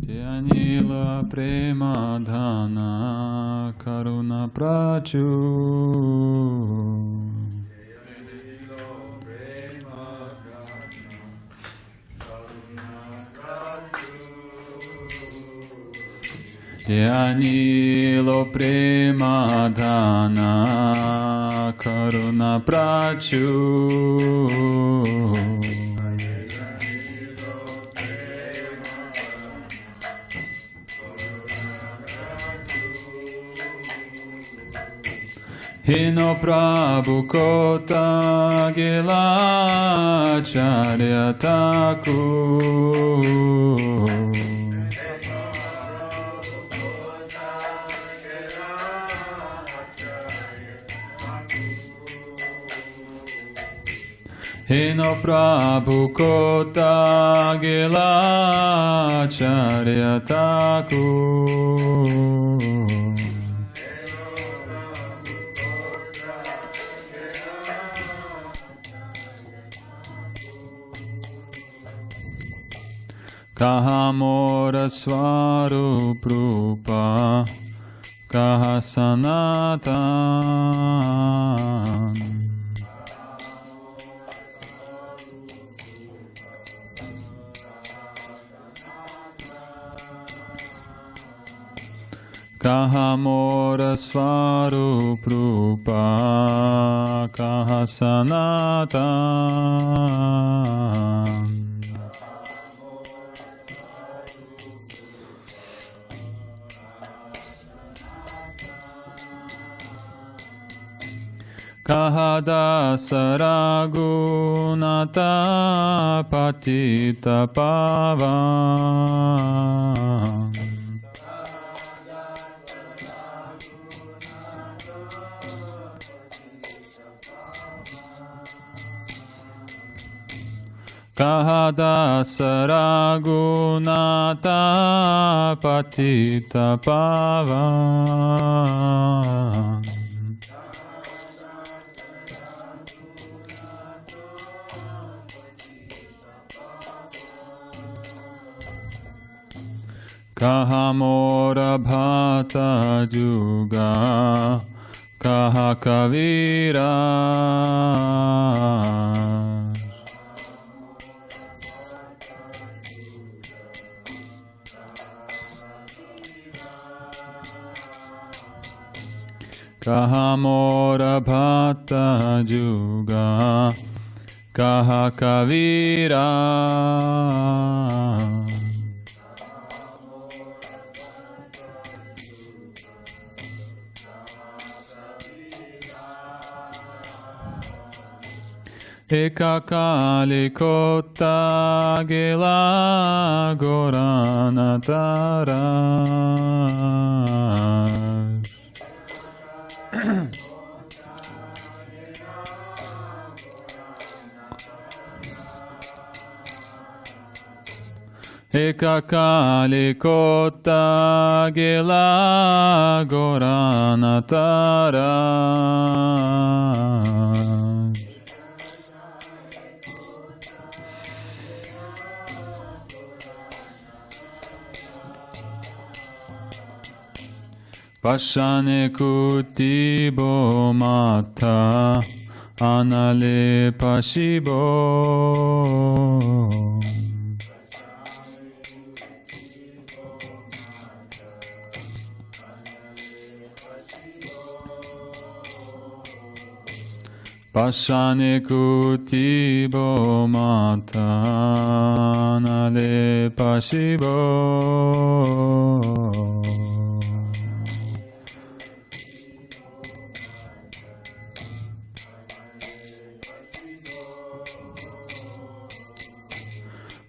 Anila prema dhana karuna prachu Anilo prema dhana karuna prachu Hino Prabhu Kota Gila Charya Thakur Hino Prabhu Kota Gila Charya Thakur Kaha mora swarup rupa Kaha sanatan Kaha mora swarup rupa Kaha sanatan Kahada Saragunata Patita Pavan Kahada Saragunata Patita Pavan Kaha mora bhata juga Kaha kavira Kaha mora bhata juga Kaha kavira Eka kali kota gela goranatara Eka kali kota gela goranatara Pashane kutibo mata anale pashibo Pashane kutibo mata anale pashibo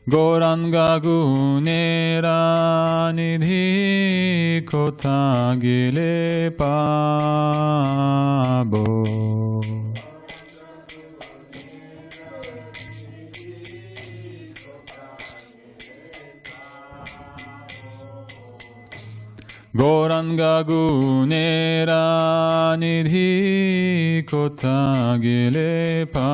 Goranga gunera nidhi kotha gile pabo Goranga gunera nidhi kotha gile pabo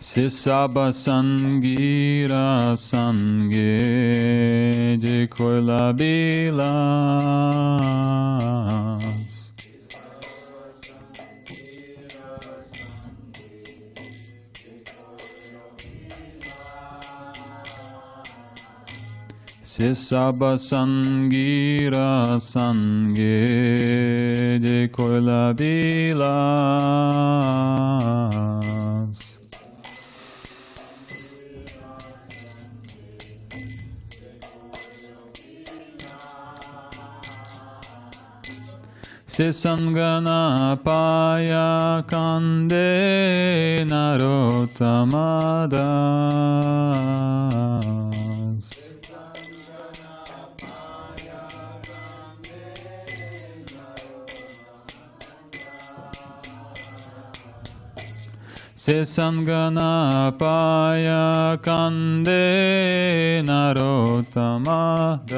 Sisaba Sangira Sange Jikoila Bilas Sisaba Sangira Sange Jikoila Bilas Sisangana Paya Kande Narotamadas Sisangana Paya Kande Narotamadas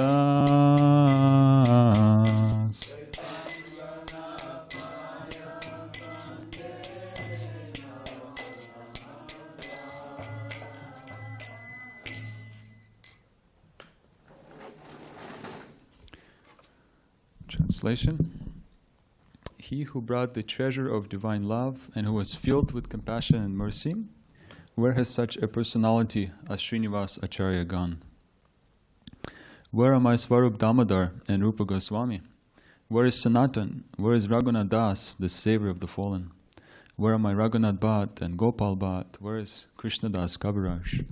Translation. He who brought the treasure of divine love and who was filled with compassion and mercy, where has such a personality as Srinivas Acharya gone? Where are my Swarup Damodar and Rupa Goswami? Where is Sanatan? Where is Raghunath Das, the savior of the fallen? Where are my Raghunath Bhatt and Gopal Bhatt? Where is Krishna Das Kaviraj?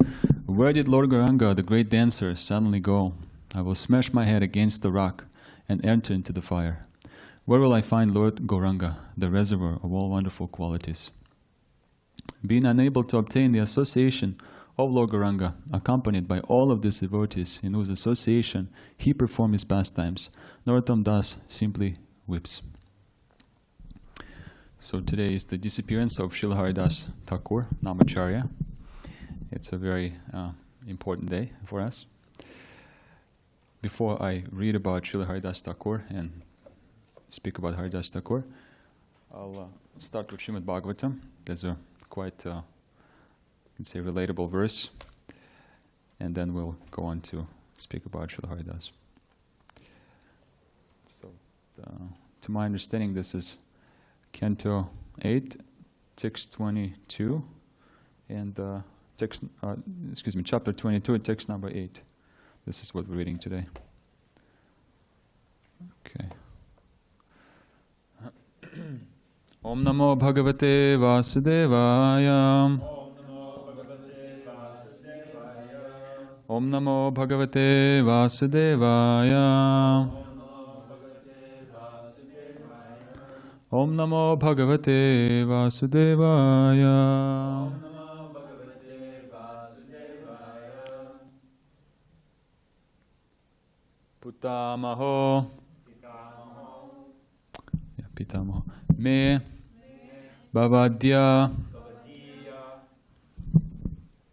Where did Lord Gauranga, the great dancer, suddenly go? I will smash my head against the rock and enter into the fire. Where will I find Lord Gauranga, the reservoir of all wonderful qualities? Being unable to obtain the association of Lord Gauranga, accompanied by all of these devotees in whose association he performed his pastimes, Narottam Das simply weeps. So today is the disappearance of Srila Haridas Thakur, Namacharya. It's a very important day for us. Before I read about Srila Haridas Thakur and speak about Haridas Thakur, I'll start with Srimad Bhagavatam. There's a quite, let's say, relatable verse, and then we'll go on to speak about Srila Haridas. So, to my understanding, this is Canto 8, text 22, and chapter 22, text number 8. This is what we're reading today. Okay. Om Namo Bhagavate Vasudevaya. Om Namo Bhagavate Vasudevaya. Om Namo Bhagavate Vasudevaya. Pitamaho. Pitamaho. Me. Bhavadya.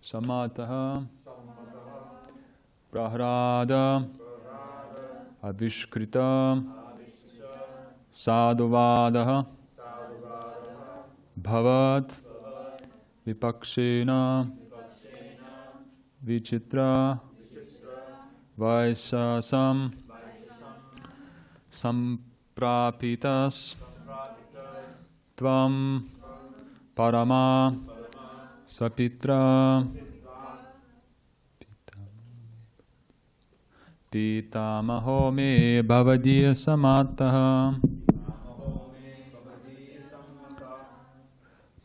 Samataha. Prahlāda. Avishkrita. Sadhuvadaha. Bhavat. Vipakshena. Vichitra. Vaisasam Samprapitas Tvam Parama Sapitra Pitamaho me Bhavadiya Samataha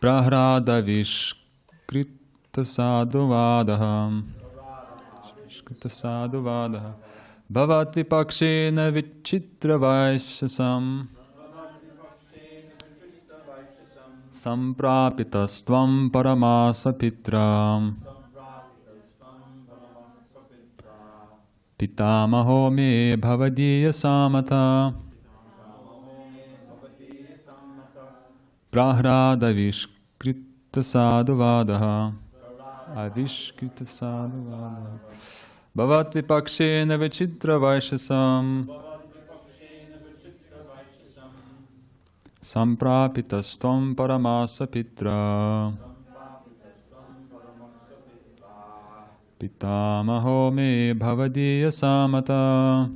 Prahlāda Vishkrita Sadhuvadaha Sadhuvadaha Bhavati Pakshena Vichitra Vaisasam Samprapitas-tvam Paramasapitra Pitamaho me Bhavadiya Samata Prahlāda Vishkrita Sadhuvadaha Avishkrita Sadhuvadaha Bhavati Pakshena Vichitra Vaishasam Samprapitas-tvam Paramasapitra Pitamaho me bhavadiya samata.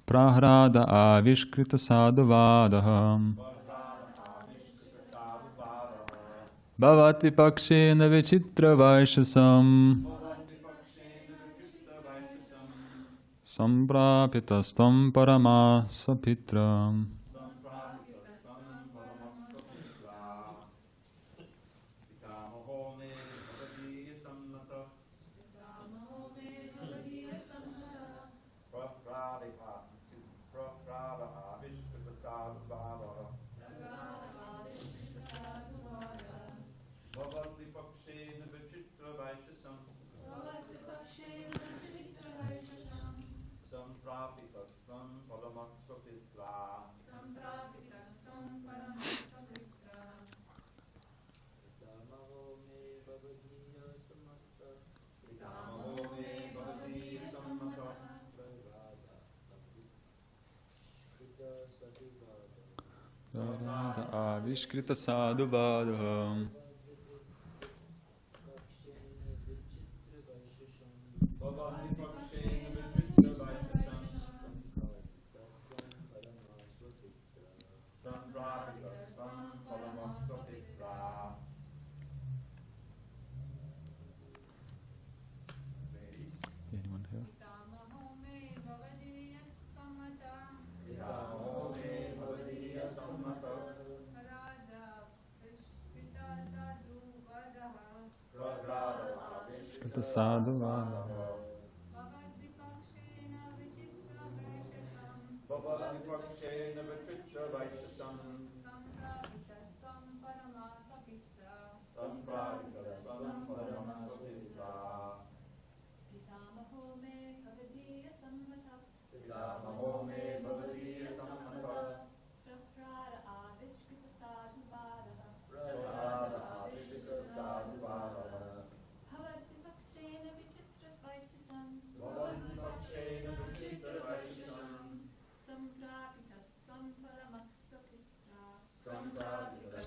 Prahlāda avishkrita sadhuvadaham. Bhavati pakshena vichitra vaishasam. Samprapitastam parama sapitram. Avishkrita sadhuvadaham. Anyone here? Sadhuvadaham.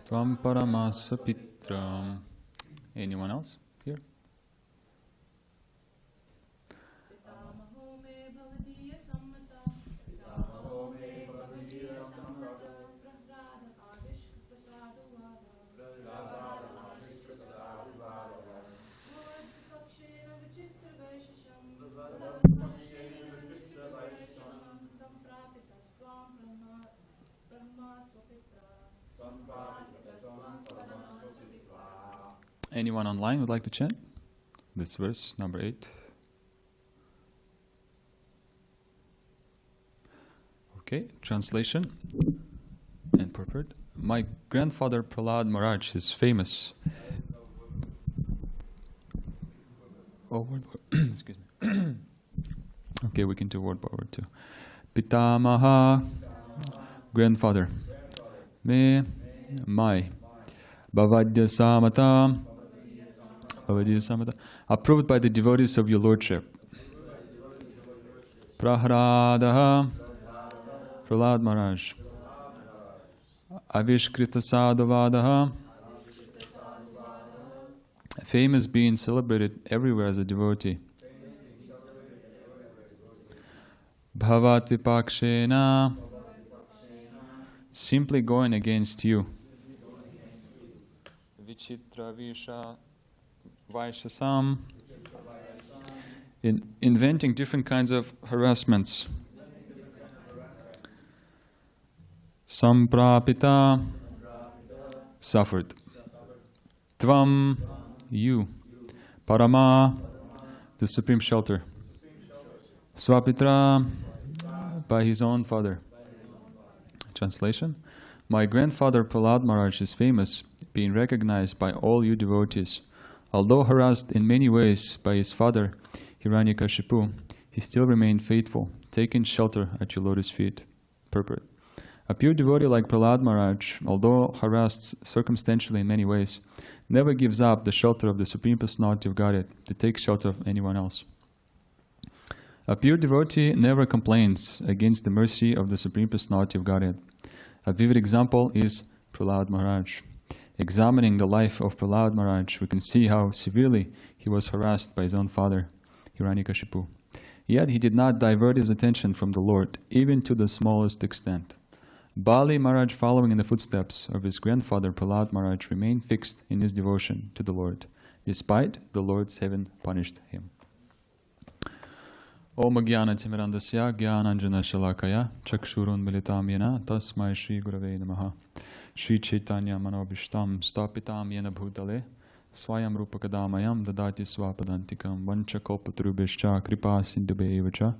Tvam paramasa pitram. Anyone else here? Anyone online would like to chant this verse, number 8? Okay, translation and purport. My grandfather Prahlāda Mahārāja is famous. Oh, excuse me. Okay, we can do word by word too. Pitamaha, grandfather. Me, my. Bhavadya samata. Approved by the devotees of your lordship. Prahlāda Mahārāja. Avishkrita sadhuvadaha. Famous being celebrated everywhere as a devotee. Bhavati pakshena. Simply going against you. Vichitra visha. Vaishasam, in inventing different kinds of harassments. Samprapita, suffered. Tvam, you. Parama, the supreme shelter. Swapitra, by his own father. Translation. My grandfather Prahlāda Mahārāja is famous, being recognized by all you devotees. Although harassed in many ways by his father, Hiranyakashipu, he still remained faithful, taking shelter at your lotus feet. Purport. A pure devotee like Prahlāda Mahārāja, although harassed circumstantially in many ways, never gives up the shelter of the Supreme Personality of Godhead to take shelter of anyone else. A pure devotee never complains against the mercy of the Supreme Personality of Godhead. A vivid example is Prahlāda Mahārāja. examining the life of Prahlāda Mahārāja, we can see how severely he was harassed by his own father, Hiranyakashipu. Yet he did not divert his attention from the Lord, even to the smallest extent. Bali Mahārāja, following in the footsteps of his grandfather Prahlāda Mahārāja, remained fixed in his devotion to the Lord, despite the Lord's having punished him. Om Jnana Timirandasya Jnananjana Shalakaya Chakshurun Militam Yena Tasmai Shri Gurave Namaha Shri Chaitanya Manobishtam Stapitam Yena Bhutale Swayam Rupakadamayam Dadati Swapadantikam Vanchakopatrubhishcha Kripa Sindhubevacha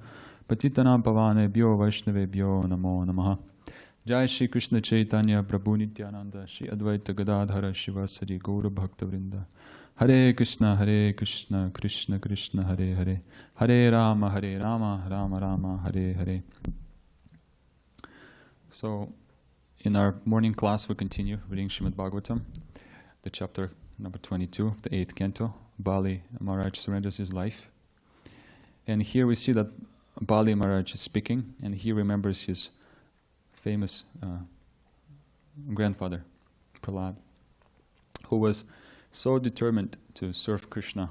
Patitanam Pavanebhyo Vaishnavebhyo Namo Namaha. Jai Shri Krishna Chaitanya Prabhu Nityananda Shri Advaita Gadadhara Shivasari Gaura Bhakta Vrinda. Hare Krishna, Krishna Krishna, Hare Hare, Hare Rama, Rama Rama, Hare Hare. So, in our morning class, we continue reading Srimad Bhagavatam, the chapter number 22, the 8th canto. Bali Mahārāja surrenders his life. And here we see that Bali Mahārāja is speaking, and he remembers his famous grandfather, Prahlāda, who was so determined to serve Krishna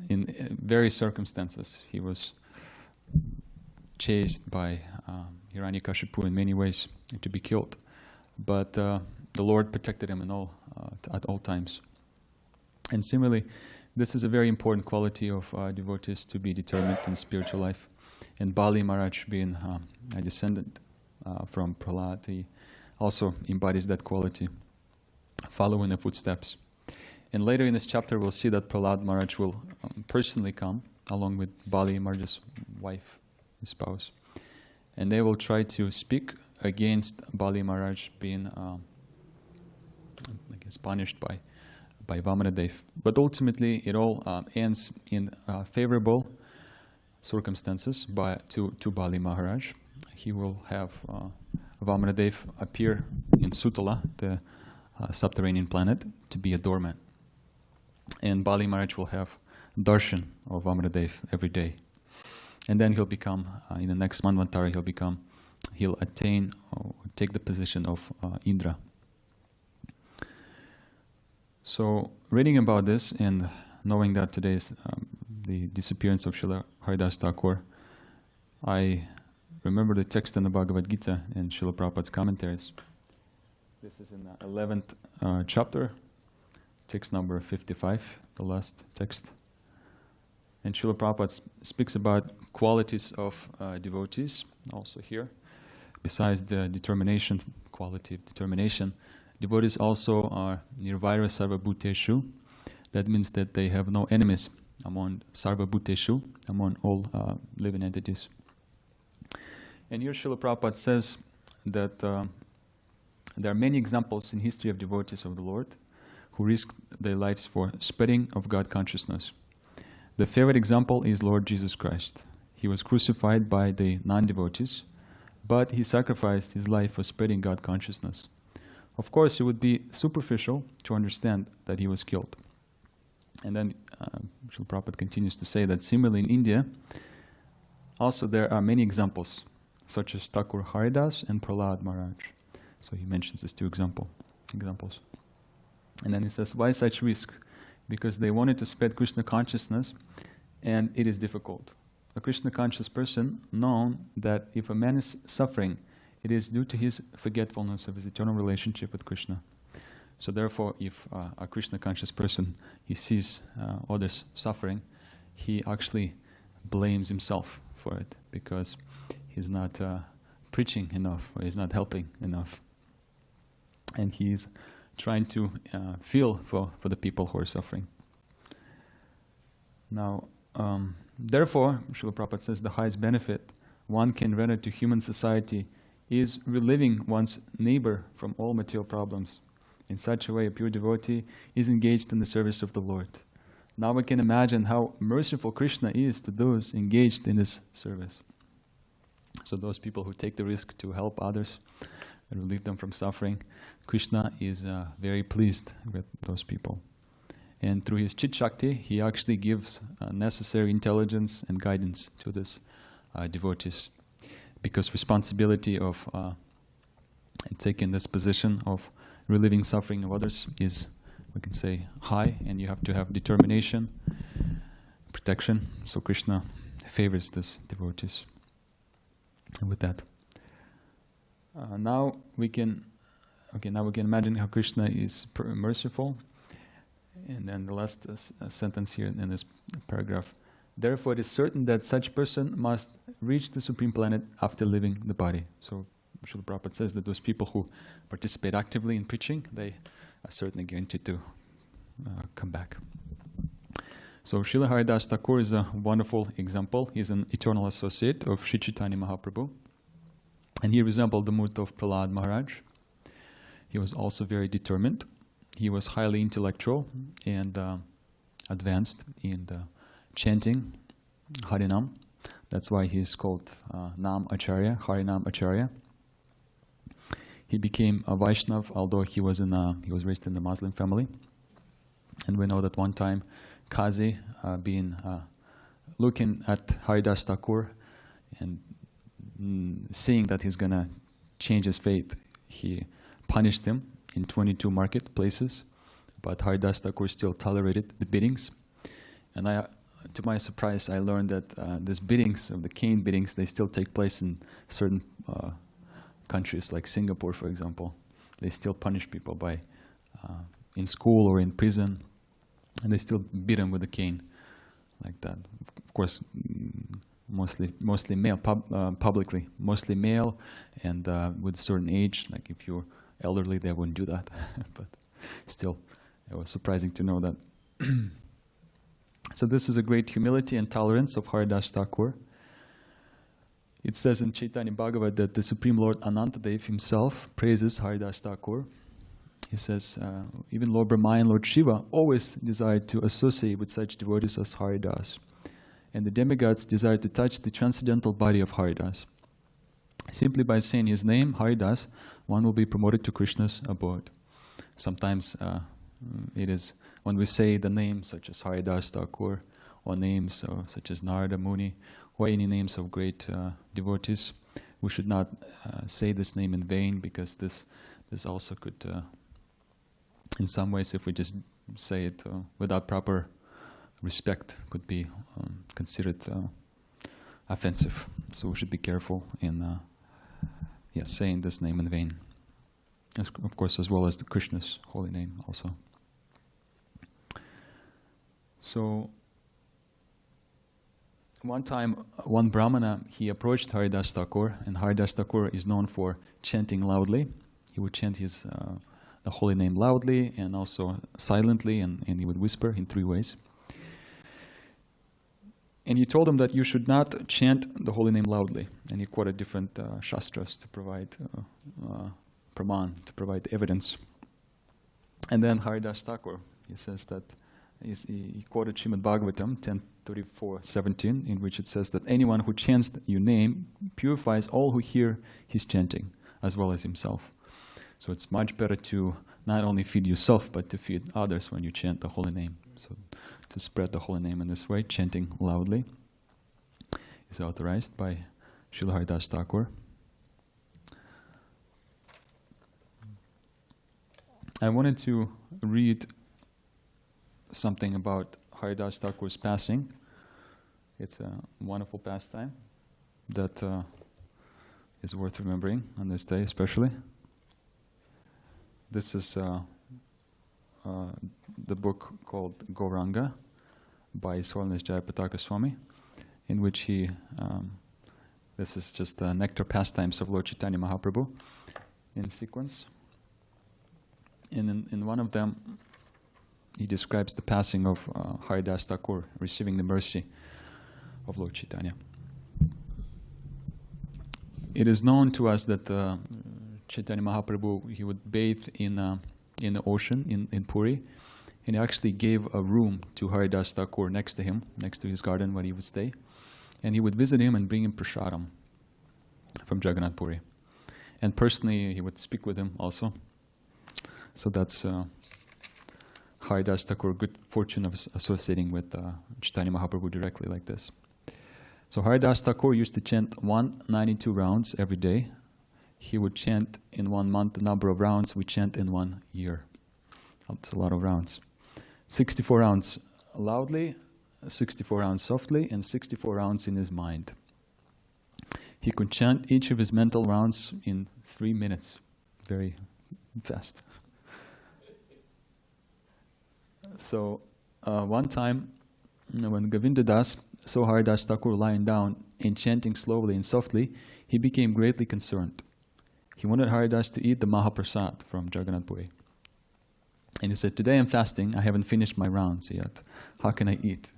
in various circumstances. He was chased by Hiranyakashipu in many ways to be killed, but the Lord protected him at all times. And similarly, this is a very important quality of devotees, to be determined in spiritual life. And Bali Mahārāja, being a descendant from Prahlāda, he also embodies that quality, follow in the footsteps. And later in this chapter, we'll see that Prahlāda Mahārāja will personally come, along with Bali Mahārāja's wife, his spouse. And they will try to speak against Bali Mahārāja being, punished by Vamanadev. But ultimately, it all ends in favorable circumstances to Bali Mahārāja. He will have Vamanadev appear in Sutala, the subterranean planet, to be a doorman. And Bali Mahārāja will have darshan of Vamanadev every day. And then he'll become, in the next Manvantara, he'll attain or take the position of Indra. So, reading about this and knowing that today is the disappearance of Srila Haridas Thakur, I remember the text in the Bhagavad Gita and Srila Prabhupada's commentaries. This is in the 11th chapter, text number 55, the last text. And Srila Prabhupada speaks about qualities of devotees also here. Besides the determination, quality of determination, devotees also are nirvaira sarvabhuteshu. That means that they have no enemies among sarvabhuteshu, among all living entities. And here Srila Prabhupada says that there are many examples in history of devotees of the Lord who risked their lives for spreading of God consciousness. The favorite example is Lord Jesus Christ. He was crucified by the non-devotees, but he sacrificed his life for spreading God consciousness. Of course, it would be superficial to understand that he was killed. And then Srila Prabhupada continues to say that similarly in India, also there are many examples, such as Thakur Haridas and Prahlāda Mahārāja. So he mentions these two examples. And then he says, why such risk? Because they wanted to spread Krishna consciousness, and it is difficult. A Krishna conscious person known that if a man is suffering, it is due to his forgetfulness of his eternal relationship with Krishna. So therefore, if a Krishna conscious person, he sees others suffering, he actually blames himself for it, because he's not preaching enough, or he's not helping enough. And he's trying to feel for the people who are suffering. Now, therefore, Srila Prabhupada says the highest benefit one can render to human society is relieving one's neighbor from all material problems. In such a way, a pure devotee is engaged in the service of the Lord. Now we can imagine how merciful Krishna is to those engaged in his service. So those people who take the risk to help others and relieve them from suffering, Krishna is very pleased with those people. And through his Chit Shakti, he actually gives necessary intelligence and guidance to these devotees. Because responsibility of taking this position of relieving suffering of others is, we can say, high, and you have to have determination, protection. So Krishna favors this devotees. And with that, now we can imagine how Krishna is merciful. And then the last sentence here in this paragraph. Therefore, it is certain that such person must reach the Supreme Planet after leaving the body. So Srila Prabhupada says that those people who participate actively in preaching, they are certainly guaranteed to come back. So Srila Haridas Thakur is a wonderful example. He's an eternal associate of Sri Chaitanya Mahaprabhu. And he resembled the mood of Prahlāda Mahārāja. He was also very determined. He was highly intellectual and advanced in chanting Harinam. That's why he is called Nam Acharya, Harinam Acharya. He became a Vaishnav, although he was raised in the Muslim family. And we know that one time Kazi, looking at Haridas Thakur and seeing that he's going to change his fate, he punished him in 22 marketplaces, but Haridas Thakur still tolerated the beatings. And to my surprise, I learned that these beatings, of the cane beatings, they still take place in certain countries, like Singapore, for example. They still punish people by in school or in prison, and they still beat them with a cane, like that. Of course, mostly male, publicly, mostly male, and with a certain age. Like if you're elderly, they wouldn't do that. But still, it was surprising to know that. So this is a great humility and tolerance of Haridas Thakur. It says in Chaitanya Bhagavatam that the Supreme Lord Anantadev himself praises Haridas Thakur. He says, even Lord Brahma and Lord Shiva always desired to associate with such devotees as Haridas. And the demigods desired to touch the transcendental body of Haridas. Simply by saying his name, Haridas, one will be promoted to Krishna's abode. Sometimes it is when we say the names such as Haridas Thakur, or names such as Narada Muni, or any names of great devotees, we should not say this name in vain, because this also could, in some ways, if we just say it without proper respect, could be considered offensive. So we should be careful in saying this name in vain. Of course, as well as the Krishna's holy name also. So one time, one Brahmana, he approached Haridas Thakur, and Haridas Thakur is known for chanting loudly. He would chant the holy name loudly and also silently, and he would whisper in 3 ways. And he told him that you should not chant the holy name loudly. And he quoted different shastras to provide praman, to provide evidence. And then Haridas Thakur, he says that he quoted Srimad Bhagavatam 10:34-17, in which it says that anyone who chants your name purifies all who hear his chanting, as well as himself. So it's much better to not only feed yourself, but to feed others when you chant the holy name. So to spread the holy name in this way, chanting loudly, is authorized by Srila Haridas Thakur. I wanted to read something about Haridas Thakur's passing. It's a wonderful pastime that is worth remembering on this day especially. This is the book called Gauranga by His Holiness Jayapataka Swami, in which this is just the nectar pastimes of Lord Chaitanya Mahaprabhu in sequence. And in one of them, he describes the passing of Haridas Thakur, receiving the mercy of Lord Chaitanya. It is known to us that Chaitanya Mahaprabhu, he would bathe in the ocean in Puri, and he actually gave a room to Haridas Thakur next to him, next to his garden where he would stay, and he would visit him and bring him prasadam from Jagannath Puri. And personally, he would speak with him also. So that's Haridas Thakur, good fortune of associating with Chaitanya Mahaprabhu directly like this. So Haridas Thakur used to chant 192 rounds every day, he would chant in 1 month the number of rounds we chant in 1 year. That's a lot of rounds. 64 rounds loudly, 64 rounds softly, and 64 rounds in his mind. He could chant each of his mental rounds in 3 minutes, very fast. So one time, when Govinda Das saw Haridas Thakur lying down and chanting slowly and softly, he became greatly concerned. He wanted Haridas to eat the Mahaprasad from Jagannath Puri. And he said, "Today I'm fasting, I haven't finished my rounds yet. How can I eat?"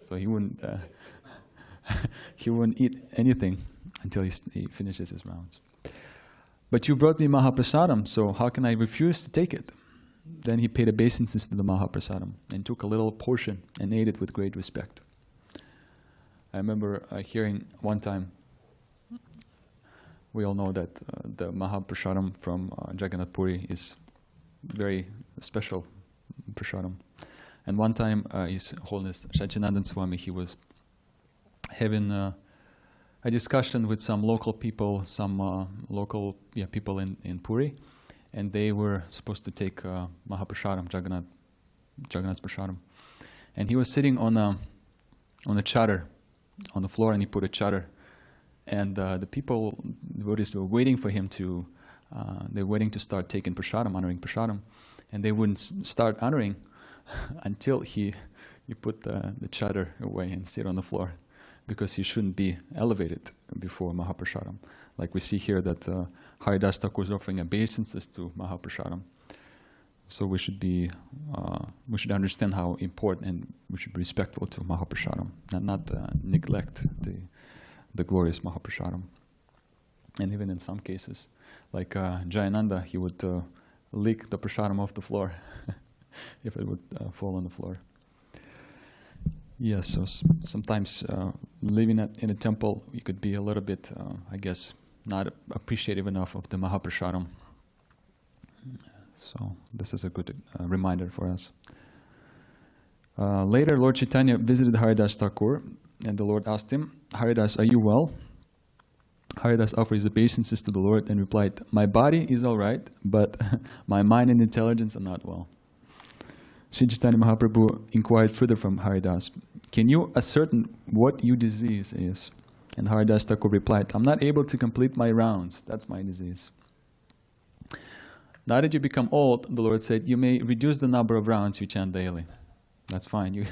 So he wouldn't eat anything until he finishes his rounds. "But you brought me Mahaprasadam, so how can I refuse to take it?" Then he paid obeisances to the Mahaprasadam and took a little portion and ate it with great respect. I remember hearing one time, we all know that the Mahaprasadam from Jagannath Puri is very special prasadam. And one time, His Holiness Shachinandan Swami, he was having a discussion with some local people, people in Puri, and they were supposed to take Mahaprasadam, Jagannath's prasadam. And he was sitting on a chatter on the floor, and he put a chatter. And the devotees were waiting for him to, they were waiting to start taking prasadam, honoring prasadam. And they wouldn't start honoring until he put the chatter away and sit on the floor, because he shouldn't be elevated before Mahaprasadam. Like we see here that Haridas Thakur is offering obeisances to Mahaprasadam. So we should understand how important, and we should be respectful to Mahaprasadam, and not neglect the glorious Mahaprasadam. And even in some cases, like Jayananda, he would lick the prasadam off the floor if it would fall on the floor. Yes, so sometimes living in a temple, you could be a little bit, not appreciative enough of the Mahaprasadam. So this is a good reminder for us. Later, Lord Chaitanya visited Haridas Thakur, and the Lord asked him, "Haridas, are you well?" Haridas offered his obeisances to the Lord and replied, "My body is all right, but my mind and intelligence are not well." Sri Chaitanya Mahaprabhu inquired further from Haridas, "Can you ascertain what your disease is?" And Haridas Thakur replied, "I'm not able to complete my rounds. That's my disease." "Now that you become old," the Lord said, "you may reduce the number of rounds you chant daily." That's fine. You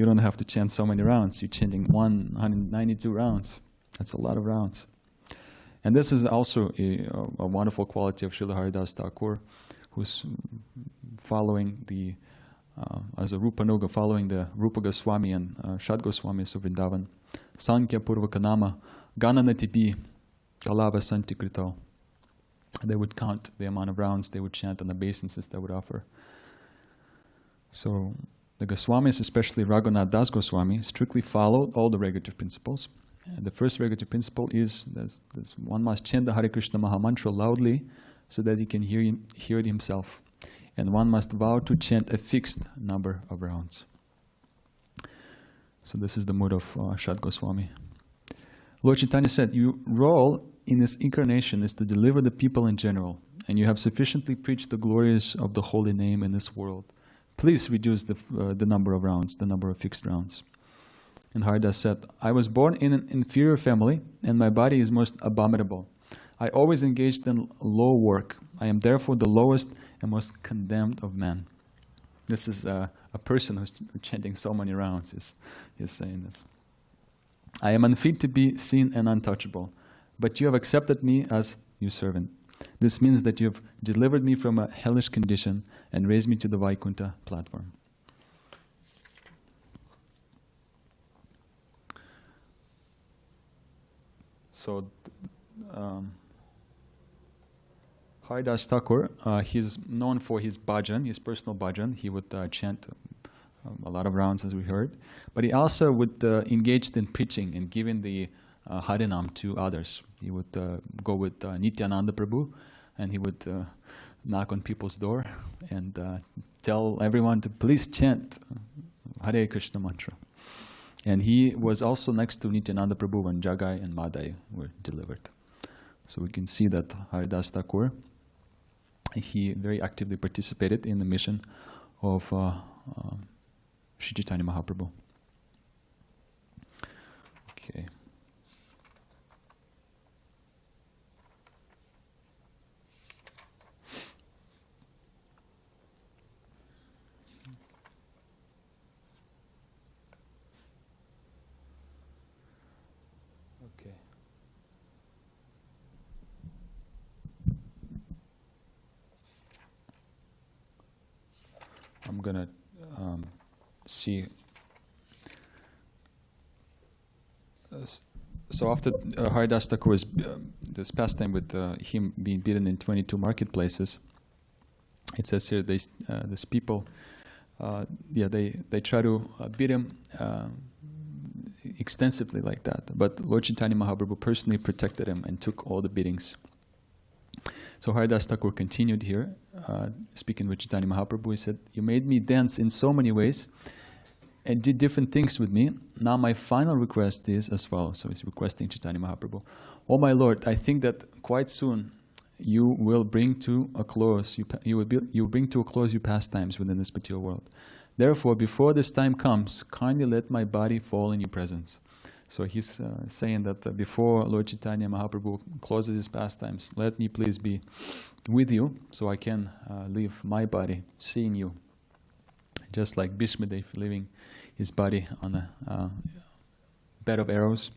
don't have to chant so many rounds. You're chanting 192 rounds. That's a lot of rounds. And this is also a wonderful quality of Srila Haridas Thakur, who's following as a Rupanuga, following the Rupa Goswami and Shad Goswamis of Vrindavan. Sankhya Purvakanama Gananatipi Kalava Santikrito. They would count the amount of rounds they would chant and the obeisances they would offer. So the Goswamis, especially Raghunath Das Goswami, strictly followed all the regulative principles. And the first regulative principle is that one must chant the Hare Krishna Mahamantra loudly so that he can hear it himself. And one must vow to chant a fixed number of rounds. So this is the mood of Shad Goswami. Lord Chaitanya said, "Your role in this incarnation is to deliver the people in general, and you have sufficiently preached the glories of the holy name in this world. Please reduce the number of rounds, the number of fixed rounds." And Haridas said, "I was born in an inferior family, and my body is most abominable. I always engaged in low work. I am therefore the lowest and most condemned of men." This is a person who's chanting so many rounds is saying this. "I am unfit to be seen and untouchable, but you have accepted me as your servant. This means that you have delivered me from a hellish condition and raised me to the Vaikuntha platform." So, Haridas Thakur, he's known for his bhajan, his personal bhajan. He would chant a lot of rounds, as we heard. But he also would engage in preaching and giving the Harinam to others. He would go with Nityananda Prabhu, and he would knock on people's door and tell everyone to please chant Hare Krishna mantra. And he was also next to Nityananda Prabhu when Jagai and Madai were delivered. So we can see that Haridas Thakur, he very actively participated in the mission of Sri Chaitanya Mahaprabhu. Okay. Okay. I'm gonna see. So after Haridas Thakur was this pastime with him being beaten in 22 marketplaces, it says here these people, they try to beat him extensively like that. But Lord Chaitanya Mahaprabhu personally protected him and took all the beatings. So Haridas Thakur continued here, speaking with Chaitanya Mahaprabhu. He said, "You made me dance in so many ways and did different things with me. Now my final request is as follows." So he's requesting Chaitanya Mahaprabhu. "Oh my Lord, I think that quite soon you will bring to a close, you will bring to a close your pastimes within this material world. Therefore, before this time comes, kindly let my body fall in your presence." So he's saying that before Lord Chaitanya Mahaprabhu closes his pastimes, let me please be with you so I can leave my body seeing you. Just like Bhishmadev leaving his body on a bed of arrows,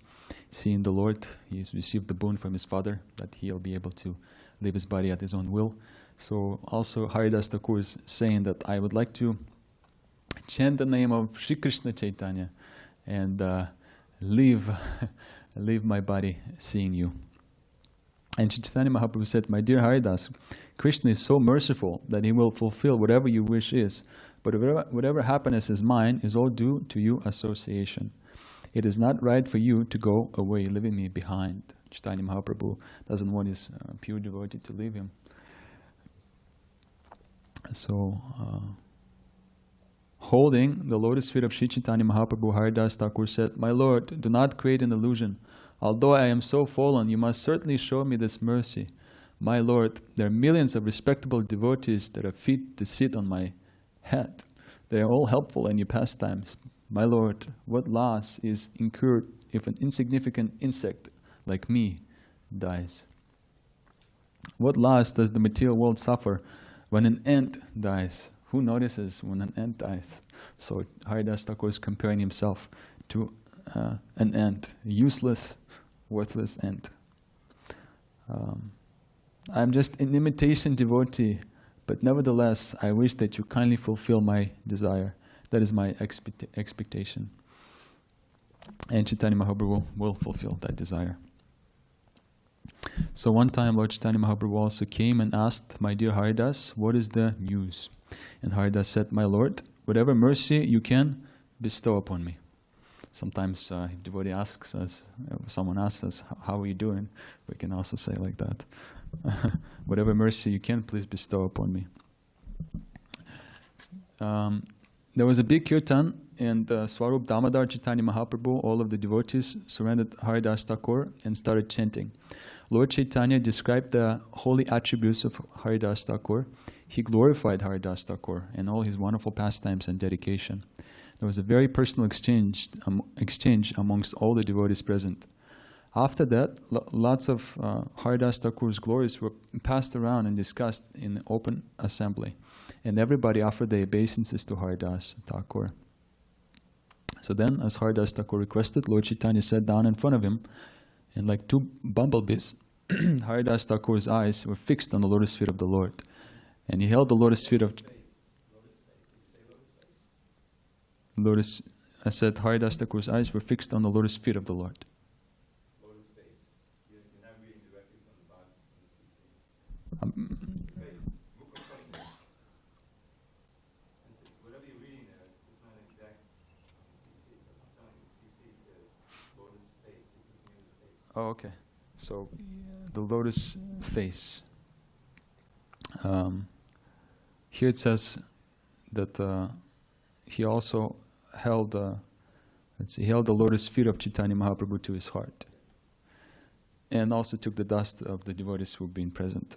seeing the Lord, he's received the boon from his father that he'll be able to leave his body at his own will. So also Haridas Thakur is saying that I would like to chant the name of Shri Krishna Chaitanya and leave my body seeing you. And Chaitanya Mahaprabhu said, "My dear Haridas, Krishna is so merciful that he will fulfill whatever your wish is. But whatever happiness is mine is all due to your association. It is not right for you to go away, leaving me behind." Chaitanya Mahaprabhu doesn't want his pure devotee to leave him. So, holding the lotus feet of Sri Chaitanya Mahaprabhu, Haridas Thakur said, "My Lord, do not create an illusion. Although I am so fallen, you must certainly show me this mercy. My Lord, there are millions of respectable devotees that are fit to sit on my head. They are all helpful in your pastimes. My Lord, what loss is incurred if an insignificant insect like me dies? What loss does the material world suffer when an ant dies? Who notices when an ant dies?" So Haridas Thakur is comparing himself to an ant, a useless, worthless ant. "I'm just an imitation devotee, but nevertheless, I wish that you kindly fulfill my desire. That is my expectation." And Chaitanya Mahaprabhu will fulfill that desire. So one time Lord Chaitanya Mahaprabhu also came and asked, "My dear Haridas, what is the news?" And Haridas said, "My Lord, whatever mercy you can bestow upon me." Sometimes if devotee asks us, someone asks us, "How are you doing?" We can also say like that. "Whatever mercy you can, please bestow upon me." There was a big kirtan, and Swarup Damodar Chaitanya Mahaprabhu, all of the devotees surrendered Haridas Thakur and started chanting. Lord Chaitanya described the holy attributes of Haridas Thakur. He glorified Haridas Thakur and all his wonderful pastimes and dedication. There was a very personal exchange amongst all the devotees present. After that, lots of Haridas Thakur's glories were passed around and discussed in open assembly. And everybody offered their obeisances to Haridas Thakur. So then, as Haridas Thakur requested, Lord Chaitanya sat down in front of him, and like two bumblebees, Haridas Thakur's eyes were fixed on the lotus feet of the Lord. And he held the lotus feet of... I said Haridas Thakur's eyes were fixed on the lotus feet of the Lord. Lotus face. You're not reading directly from the Bhagavatam. Whatever you're reading there, it's not exact CC, but I'm telling you, CC says lotus face. It's a lotus face. Oh, okay. So the lotus face. Here it says that he also held the lotus feet of Chaitanya Mahaprabhu to his heart. and also took the dust of the devotees who had been present.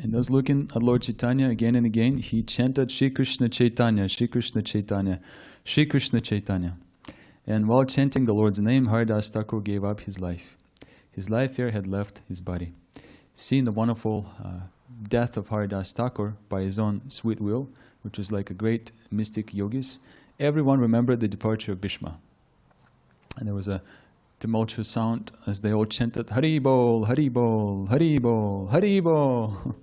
And thus looking at Lord Chaitanya again and again, he chanted Shri Krishna Chaitanya, Shri Krishna Chaitanya, Shri Krishna Chaitanya. And while chanting the Lord's name, Haridas Thakur gave up his life. His life here had left his body. Seeing the wonderful death of Haridas Thakur by his own sweet will, which was like a great mystic yogis, everyone remembered the departure of Bhishma. And there was a tumultuous sound as they all chanted, Hari Bol, Hari Bol, Hari Bol, Hari Bol.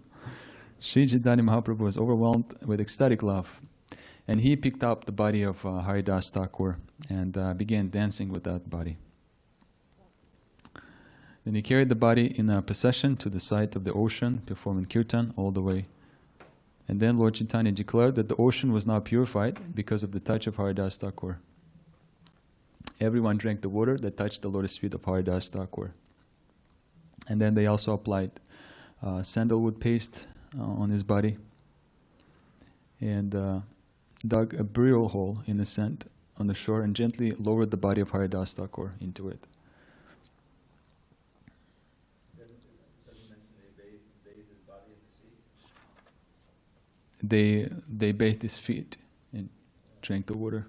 Sri Chaitanya Mahaprabhu was overwhelmed with ecstatic love. And he picked up the body of Haridas Thakur and began dancing with that body. Then he carried the body in a procession to the site of the ocean, performing kirtan all the way. And then Lord Chaitanya declared that the ocean was now purified because of the touch of Haridas Thakur. Everyone drank the water that touched the lotus feet of Haridas Thakur. And then they also applied sandalwood paste on his body and dug a burial hole in the sand on the shore and gently lowered the body of Haridas Thakur into it. They bathed his feet and drank the water.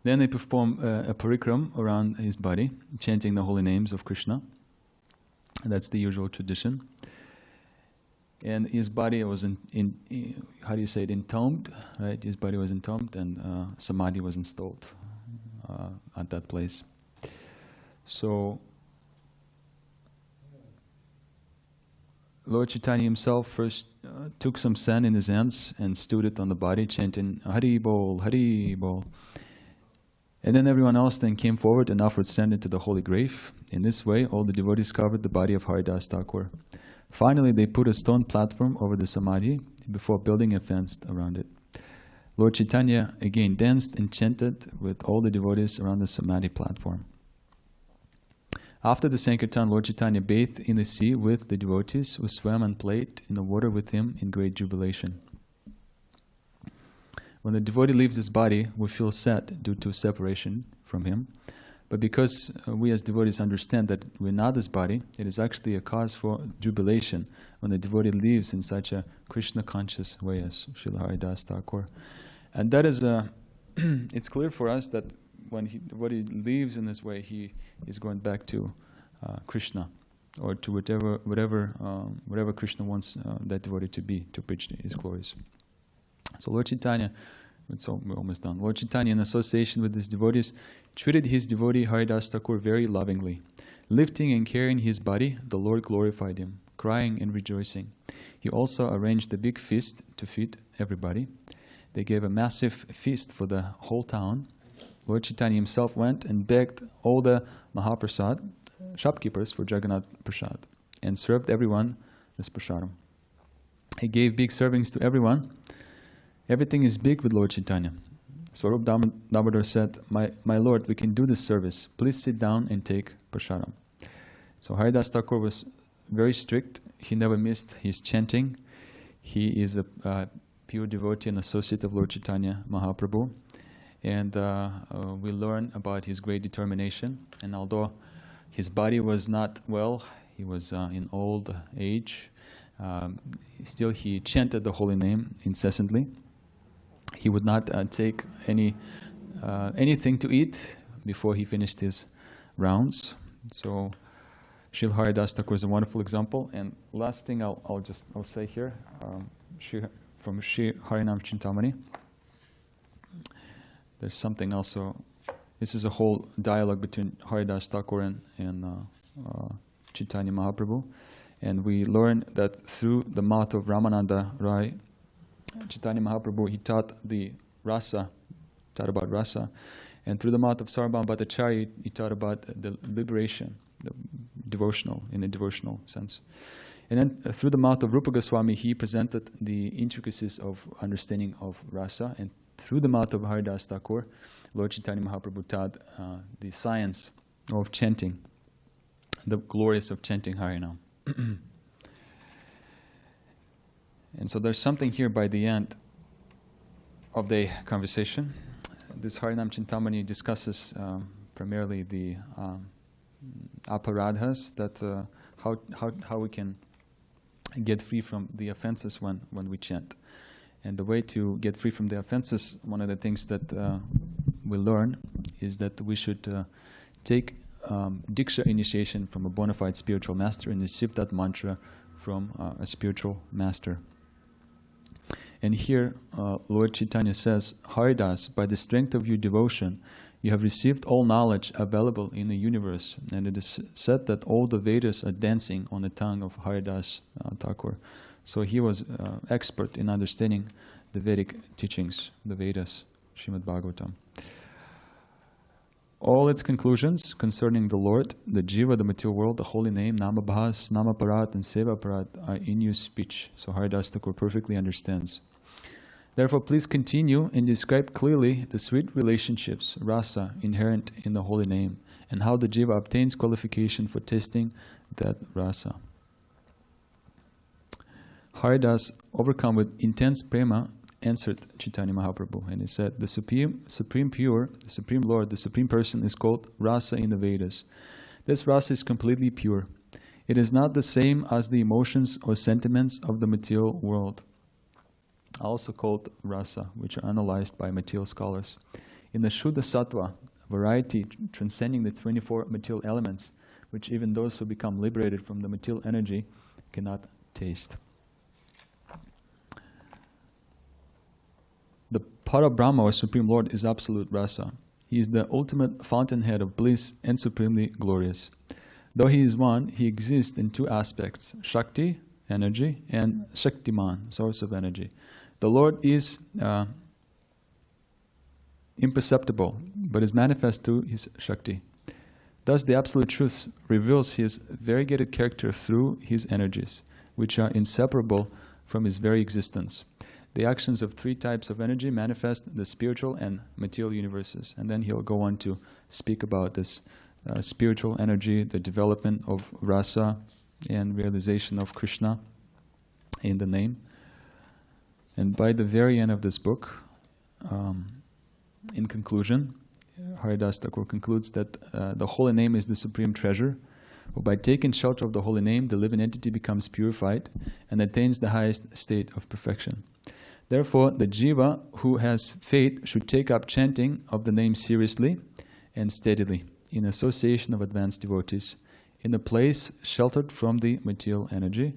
Then they perform a parikram around his body, chanting the holy names of Krishna. That's the usual tradition. And his body was entombed, right? His body was entombed, and samadhi was installed at that place. So Lord Chaitanya himself first took some sand in his hands and stewed it on the body, chanting Hari Bol, Hari Bol. And then everyone else then came forward and offered sand into the holy grave. In this way, all the devotees covered the body of Haridas Thakur. Finally, they put a stone platform over the samadhi before building a fence around it. Lord Chaitanya again danced and chanted with all the devotees around the samadhi platform. After the Sankirtan, Lord Chaitanya bathed in the sea with the devotees who swam and played in the water with him in great jubilation. When the devotee leaves his body, we feel sad due to separation from him. But because we as devotees understand that we're not his body, it is actually a cause for jubilation when the devotee lives in such a Krishna-conscious way as Srila Haridas Thakur. And that is it's clear for us that when the devotee lives in this way, he is going back to Krishna, or to whatever Krishna wants that devotee to be, to preach his glories. So Lord Chaitanya, we're almost done. Lord Chaitanya, in association with his devotees, treated his devotee Haridas Thakur very lovingly. Lifting and carrying his body, the Lord glorified him, crying and rejoicing. He also arranged a big feast to feed everybody. They gave a massive feast for the whole town. Lord Chaitanya himself went and begged all the Mahaprasad, shopkeepers, for Jagannath Prasad, and served everyone this prasadam. He gave big servings to everyone. Everything is big with Lord Chaitanya. Swarup Damodar said, my Lord, we can do this service. Please sit down and take prasadam. So Haridas Thakur was very strict. He never missed his chanting. He is a pure devotee and associate of Lord Chaitanya Mahaprabhu. And we learn about his great determination. And although his body was not well, he was in old age, still he chanted the holy name incessantly. He would not take anything to eat before he finished his rounds. So Srila Haridas Thakur is a wonderful example. And last thing I'll say here, from Sri Harinam Chintamani. There's something also. This is a whole dialogue between Haridas Thakur and Chaitanya Mahaprabhu, and we learn that through the mouth of Ramananda Rai, Chaitanya Mahaprabhu, he taught about rasa, and through the mouth of Sarvabhauma Bhattacharya, he taught about the liberation, in a devotional sense. And then through the mouth of Rupa Goswami, he presented the intricacies of understanding of rasa, and through the mouth of Haridas Thakur, Lord Chaitanya Mahaprabhu taught the science of chanting, the glories of chanting Harinam. And so there's something here by the end of the conversation. This Harinam Chintamani discusses primarily the aparadhas, that how we can get free from the offenses when we chant. And the way to get free from the offenses, one of the things that we learn is that we should take Diksha initiation from a bona fide spiritual master and receive that mantra from a spiritual master. And here, Lord Chaitanya says, Haridas, by the strength of your devotion, you have received all knowledge available in the universe. And it is said that all the Vedas are dancing on the tongue of Haridas Thakur. So he was expert in understanding the Vedic teachings, the Vedas, Srimad Bhagavatam. All its conclusions concerning the Lord, the Jiva, the material world, the holy name, Namabhas, Namaparat, and Sevaparat are in your speech. So Haridas Thakur perfectly understands. Therefore, please continue and describe clearly the sweet relationships, rasa, inherent in the holy name, and how the Jiva obtains qualification for tasting that rasa. Haridas, overcome with intense prema, answered Chaitanya Mahaprabhu, and he said, the supreme pure, the supreme Lord, the supreme person is called rasa in the Vedas. This rasa is completely pure. It is not the same as the emotions or sentiments of the material world, also called rasa, which are analyzed by material scholars. In the Shuddha Sattva, variety transcending the 24 material elements, which even those who become liberated from the material energy cannot taste. The Parabrahma, or Supreme Lord, is absolute rasa. He is the ultimate fountainhead of bliss and supremely glorious. Though he is one, he exists in two aspects, Shakti, energy, and Shaktiman, source of energy. The Lord is imperceptible, but is manifest through his Shakti. Thus the Absolute Truth reveals his variegated character through his energies, which are inseparable from his very existence. The actions of three types of energy manifest the spiritual and material universes. And then he'll go on to speak about this spiritual energy, the development of rasa and realization of Krishna in the name. And by the very end of this book, in conclusion, Haridas Thakur concludes that the holy name is the supreme treasure. By taking shelter of the holy name, the living entity becomes purified and attains the highest state of perfection. Therefore, the jiva who has faith should take up chanting of the name seriously and steadily in association of advanced devotees, in a place sheltered from the material energy.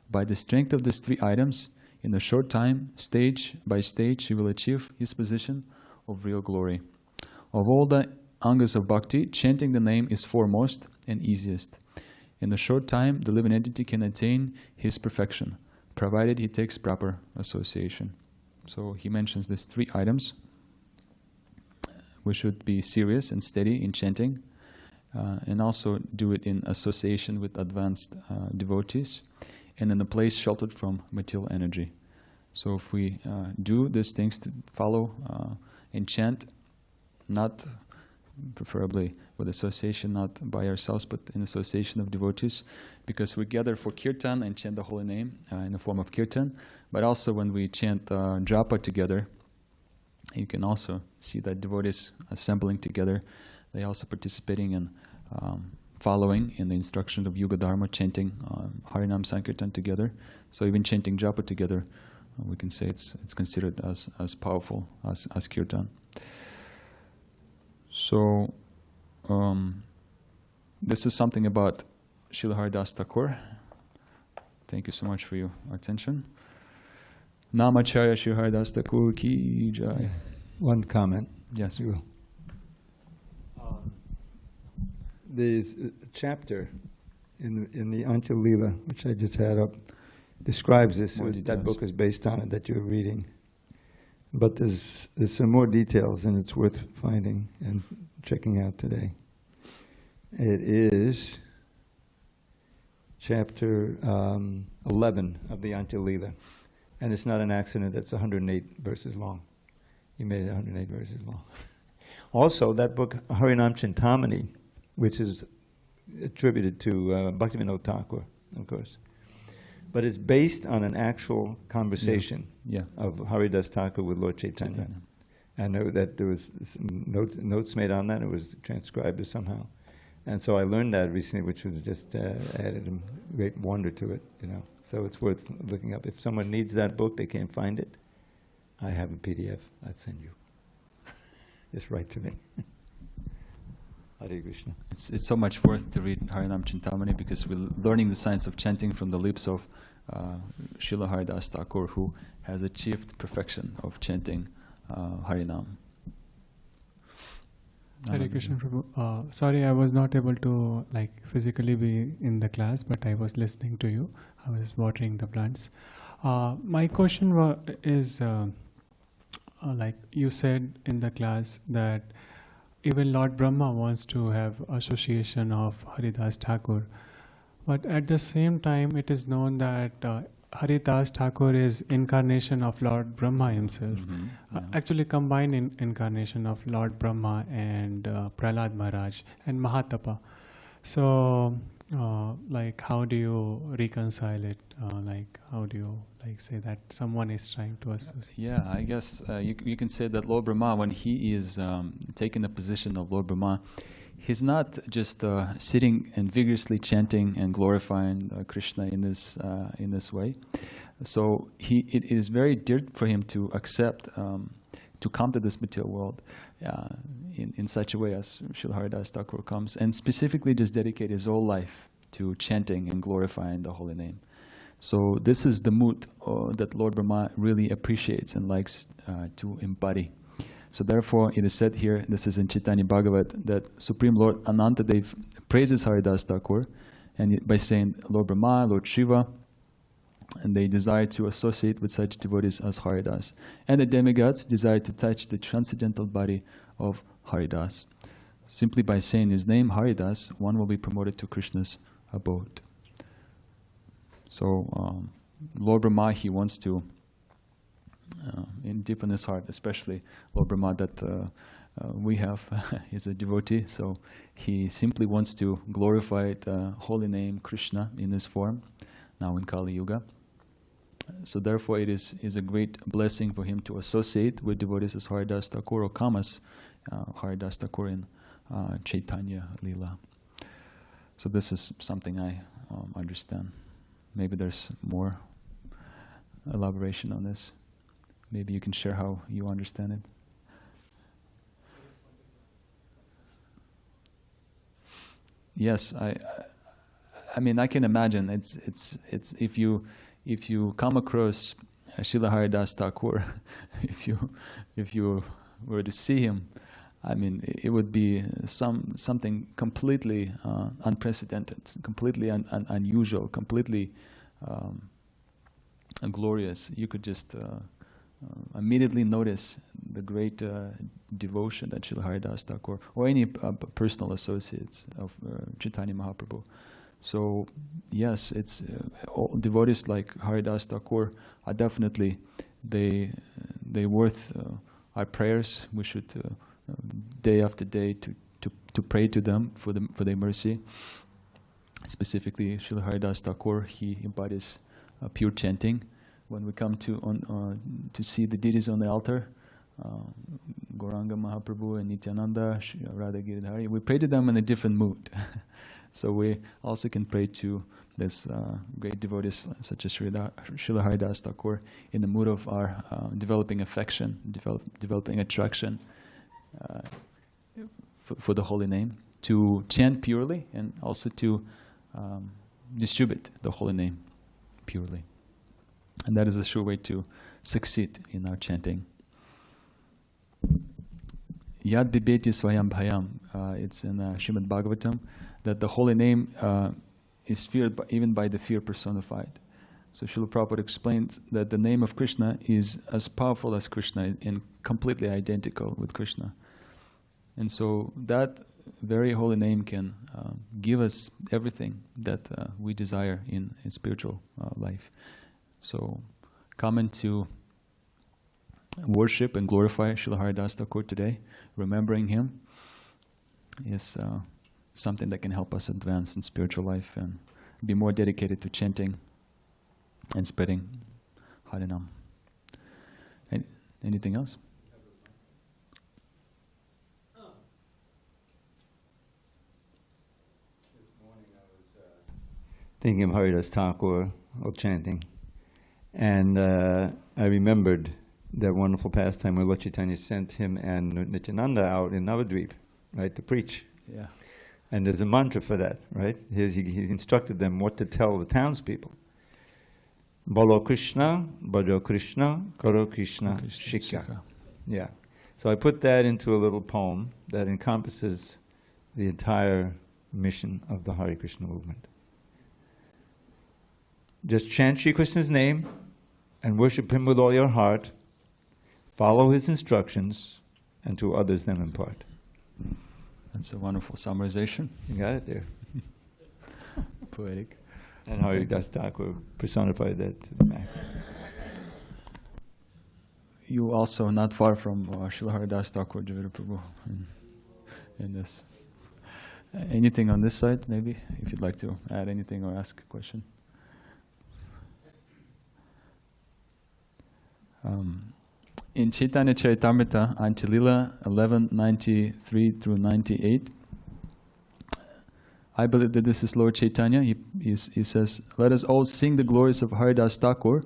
By the strength of these three items, in a short time, stage by stage, he will achieve his position of real glory. Of all the angas of bhakti, chanting the name is foremost and easiest. In a short time, the living entity can attain his perfection, provided he takes proper association. So he mentions these three items. We should be serious and steady in chanting, and also do it in association with advanced devotees, and in a place sheltered from material energy. So if we do these things to follow and chant, not preferably with association, not by ourselves, but in association of devotees, because we gather for kirtan and chant the holy name in the form of kirtan, but also when we chant japa together, you can also see that devotees assembling together, they also participating in following in the instructions of Yuga Dharma, chanting Harinam Sankirtan together. So even chanting japa together, we can say it's considered as powerful as kirtan. So this is something about Srila Haridas Thakur. Thank you so much for your attention. Namacharya Sri Haridas Thakur ki jai. One comment. Yes. You will. There's a chapter in the Anchal Leela, which I just had up, describes this. That book is based on it that you're reading. But there's some more details, and it's worth finding and checking out today. It is chapter 11 of the Anchal Leela. And it's not an accident that's 108 verses long. He made it 108 verses long. Also, that book, Harinam Chintamani, which is attributed to Bhaktivinoda Thakur, of course. But it's based on an actual conversation of Haridas Thakur with Lord Chaitanya. I know that there was some notes made on that. It was transcribed somehow. And so I learned that recently, which was just added a great wonder to it, you know. So it's worth looking up. If someone needs that book, they can't find it, I have a PDF I'd send you. Just write to me. Hare Krishna. It's so much worth to read Harinam Chintamani because we're learning the science of chanting from the lips of Srila Haridas Thakur, who has achieved perfection of chanting Harinam. Hare Krishna Prabhu. Sorry, I was not able to physically be in the class, but I was listening to you. I was watering the plants. My question is, like you said in the class that even Lord Brahma wants to have association of Haridas Thakur. But at the same time, it is known that Haridas Thakur is incarnation of Lord Brahma himself. Actually combined incarnation of Lord Brahma and Prahlāda Mahārāja and Mahatapa. So, how do you reconcile it? How do you say that someone is trying to associate? Yeah, I guess you can say that Lord Brahma, when he is taking the position of Lord Brahma, he's not just sitting and vigorously chanting and glorifying Krishna in this way. So it is very dear for him to accept, to come to this material world in such a way as Srila Haridas Thakur comes, and specifically just dedicate his whole life to chanting and glorifying the holy name. So this is the mood that Lord Brahma really appreciates and likes to embody. So therefore, it is said here, this is in Chaitanya Bhagavat, that Supreme Lord Anantadev praises Haridas Thakur, and by saying Lord Brahma, Lord Shiva, and they desire to associate with such devotees as Haridas. And the demigods desire to touch the transcendental body of Haridas. Simply by saying his name, Haridas, one will be promoted to Krishna's abode. So Lord Brahma, he wants to, in deep in his heart, especially Lord Brahma that we have is a devotee, so he simply wants to glorify the holy name Krishna in this form, now in Kali Yuga. So therefore it is a great blessing for him to associate with devotees as Haridas Thakur or come as Haridas Thakur in Chaitanya Leela. So this is something I understand. Maybe there's more elaboration on this. Maybe you can share how you understand it. Yes, I mean I can imagine it's if you come across Srila Haridas Thakur, if you were to see him, I mean it would be something completely unprecedented, completely unusual, completely glorious. You could just immediately notice the great devotion that Srila Haridas Thakur or any personal associates of Chaitanya Mahaprabhu. So yes, it's all devotees like Haridas Thakur are definitely they worth our prayers. We should day after day to pray to them for their mercy. Specifically, Srila Haridas Thakur, he embodies pure chanting. When we come to see the deities on the altar, Gauranga Mahaprabhu and Nityananda, Radha Giridhari, we pray to them in a different mood. So we also can pray to this great devotees such as Srila Haridas Thakur in the mood of our developing affection, developing attraction for the holy name, to chant purely and also to distribute the holy name purely. And that is a sure way to succeed in our chanting. Yad bibeti swayam bhayam. It's in Srimad Bhagavatam that the holy name is feared even by the fear personified. So Srila Prabhupada explains that the name of Krishna is as powerful as Krishna and completely identical with Krishna. And so that very holy name can give us everything that we desire in spiritual life. So, coming to worship and glorify Srila Haridas Thakur today, remembering him, is something that can help us advance in spiritual life and be more dedicated to chanting and spreading Harinam. Anything else? This morning I was thinking of Haridas Thakur, or chanting, and I remembered that wonderful pastime where Lord Chaitanya sent him and Nityananda out in Navadvip, right, to preach. Yeah. And there's a mantra for that, right? He instructed them what to tell the townspeople. Bolo Krishna, Bhajo Krishna, Karo Krishna, Shikha. Yeah. So I put that into a little poem that encompasses the entire mission of the Hare Krishna movement. Just chant Shri Krishna's name and worship him with all your heart. Follow his instructions, and to others them impart. That's a wonderful summarization. You got it there. Poetic. And Haridas Thakur personified that to the max. You also not far from Srila Haridas Thakur Javira Prabhu in this. Anything on this side, maybe, if you'd like to add anything or ask a question? In Chaitanya Charitamrita, Antilila 1193 through 98, I believe that this is Lord Chaitanya. He says, "Let us all sing the glories of Haridas Thakur.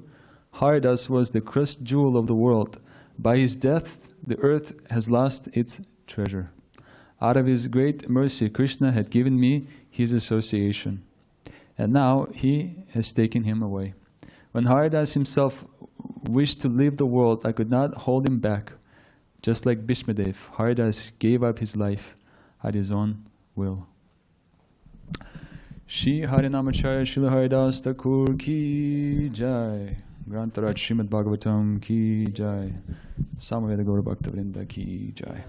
Haridas was the crushed jewel of the world. By his death, the earth has lost its treasure. Out of his great mercy, Krishna had given me his association. And now he has taken him away. When Haridas himself wished to leave the world, I could not hold him back. Just like Bhishmadev, Haridas gave up his life at his own will." Shri Harinamacharya Srila Haridas Thakur ki jai. Grantaraj Srimad Bhagavatam ki jai. Samaveda Gaura Bhakta Vrinda ki jai.